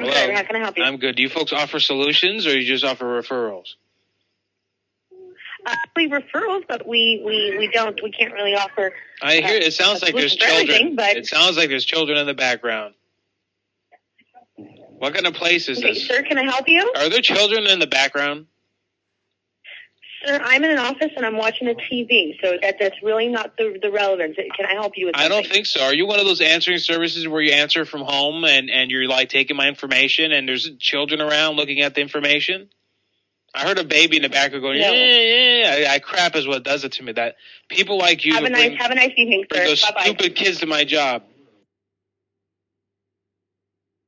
I'm good. How can I help you? I'm good. Do you folks offer solutions, or you just offer referrals? We referrals, but we don't. We can't really offer. I hear it sounds like there's children. But it sounds like there's children in the background. What kind of place is this? Sir, can I help you? Are there children in the background? Sir, I'm in an office and I'm watching a TV, so that's really not the relevance. Can I help you with something? I don't think so. Are you one of those answering services where you answer from home and you're like taking my information and there's children around looking at the information? I heard a baby in the background going, yeah. I crap is what does it to me. That people like you have a nice evening, sir. Bring those Bye-bye. stupid kids to my job.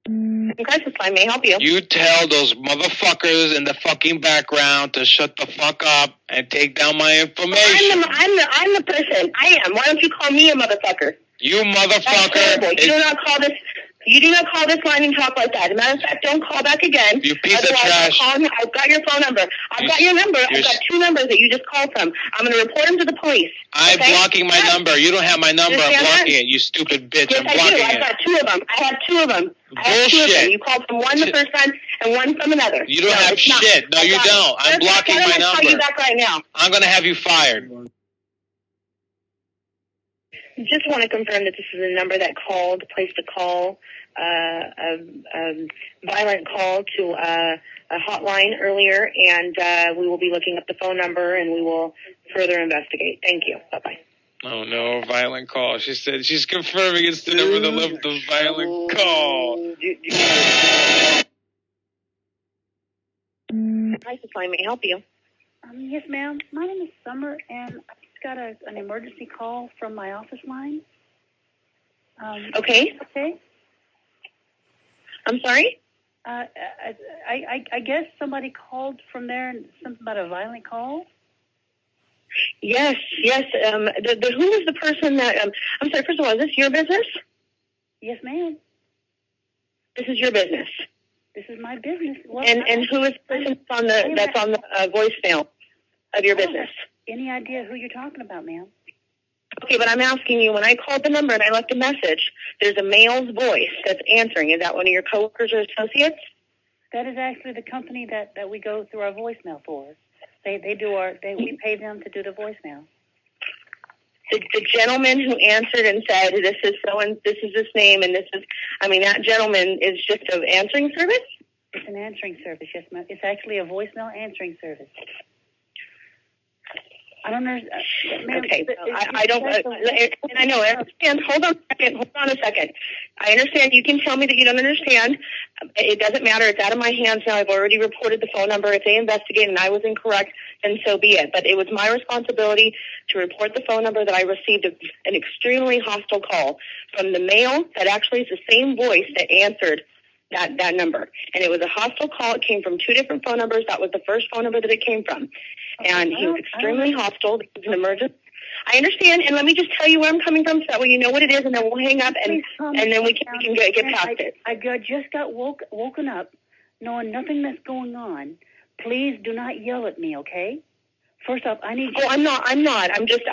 Crisis line, may I help you? You tell those motherfuckers in the fucking background to shut the fuck up and take down my information. I'm the person. I am. Why don't you call me a motherfucker? You motherfucker. That's terrible. You do not call this line and talk like that. As a matter of fact, don't call back again. You piece of trash. I've got your phone number. I've got your number. I've got 2 numbers that you just called from. I'm going to report them to the police. I'm blocking my number. You don't have my number. I'm blocking it, you stupid bitch. Yes, I'm blocking it. I've got 2 of them. I have 2 of them. Bullshit. You called from one the first time and one from another. You don't have shit. No, you don't. I'm blocking my number. I'm going to call you back right now. I'm going to have you fired. Just want to confirm that this is a number that placed a call, a violent call to a hotline earlier, and we will be looking up the phone number and we will further investigate. Thank you. Bye-bye. Oh, no, violent call. She said she's confirming it's the number that left the violent call. Crisis line, may I help you? Yes, ma'am. My name is Summer, and I just got an emergency call from my office line. Okay. Okay. I'm sorry? I guess somebody called from there and something about a violent call? Yes. Who was the person that... I'm sorry, first of all, is this your business? Yes, ma'am. This is your business? This is my business. Well, and who is the person that's on the voicemail of your business? Any idea who you're talking about, ma'am? Okay, but I'm asking you, when I called the number and I left a message, there's a male's voice that's answering. Is that one of your coworkers or associates? That is actually the company that we go through our voicemail for. We pay them to do the voicemail. The gentleman who answered and said, this is this name, and this is, that gentleman is just an answering service? It's an answering service, yes, ma'am. It's actually a voicemail answering service. I don't know. Okay, I don't, and I know, I understand. Hold on a second. I understand. You can tell me that you don't understand. It doesn't matter. It's out of my hands now. I've already reported the phone number. If they investigate and I was incorrect, then so be it. But it was my responsibility to report the phone number that I received an extremely hostile call from the male that actually is the same voice that answered that number. And it was a hostile call. It came from 2 different phone numbers. That was the first phone number that it came from. And he was extremely hostile. It was an emergency. I understand, and let me just tell you where I'm coming from so that way you know what it is, and then we'll hang up, and then we can get past it. I just got woken up knowing nothing that's going on. Please do not yell at me, okay? First off, I need you. Oh, I'm not. I'm just,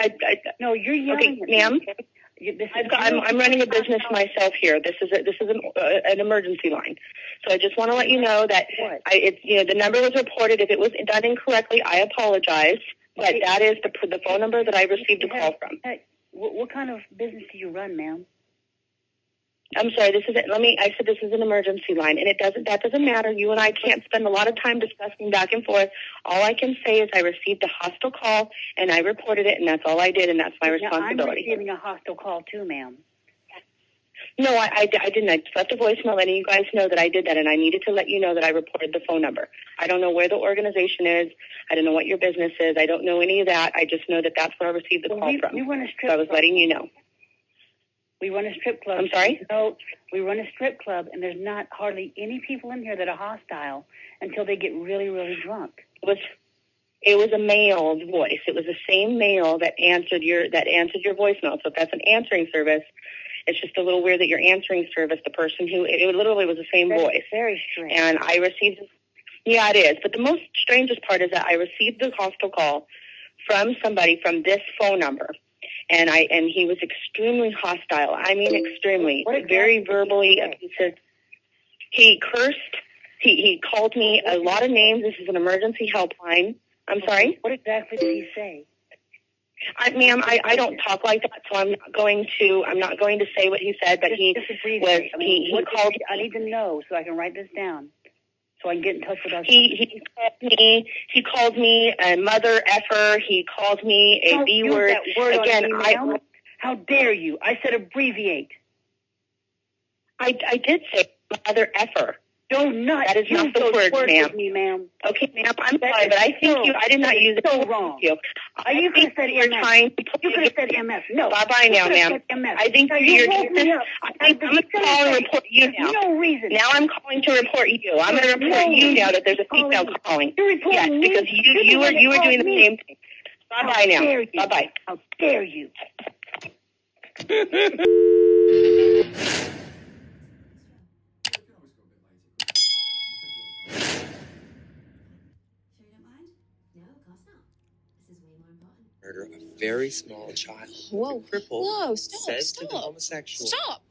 No, you're yelling at me, ma'am. Okay? I'm running a business myself here. This is an emergency line, so I just want to let you know that the number was reported. If it was done incorrectly, I apologize. But that is the phone number that I received a call from. What kind of business do you run, ma'am? I'm sorry. I said this is an emergency line, and that doesn't matter. You and I can't spend a lot of time discussing back and forth. All I can say is I received a hostile call, and I reported it, and that's all I did, and that's my responsibility. I'm receiving a hostile call too, ma'am. No, I didn't. I left a voicemail, letting you guys know that I did that, and I needed to let you know that I reported the phone number. I don't know where the organization is. I don't know what your business is. I don't know any of that. I just know that that's where I received the call from. We run a strip so I was letting you know. We run a strip club. I'm sorry? No, we run a strip club, and there's not hardly any people in here that are hostile until they get really, really drunk. It was a male's voice. It was the same male that answered your voicemail. So if that's an answering service, it's just a little weird that your answering service, the person it literally was the same voice. Very strange. And I received, yeah, it is. But the most strangest part is that I received the hostile call from somebody from this phone number. And he was extremely hostile. I mean, extremely. Very verbally abusive. He cursed. He called me a lot of names. This is an emergency helpline. I'm sorry? What exactly did he say? Ma'am, I don't talk like that, so I'm not going to say what he said, but he called. I need to know so I can write this down, so I can get in touch with us. He called me a mother effer. He called me a B word. Again, how dare you? I said abbreviate. I did say mother effer. That is not the word, ma'am. Okay, ma'am, I'm sorry, but I think I did not use it. So wrong. You could have said MS. You could have said MS. No. Bye-bye now, ma'am. I think you're just... I'm going to call and report you now. No reason. Now I'm calling to report you. I'm going to report you now that there's a female calling. You're reporting me? Yes, because you were doing the same thing. Bye-bye now. Bye-bye. How dare you? Murder a very small child. Whoa. Crippled. Whoa, stop. Says to the homosexual. Stop.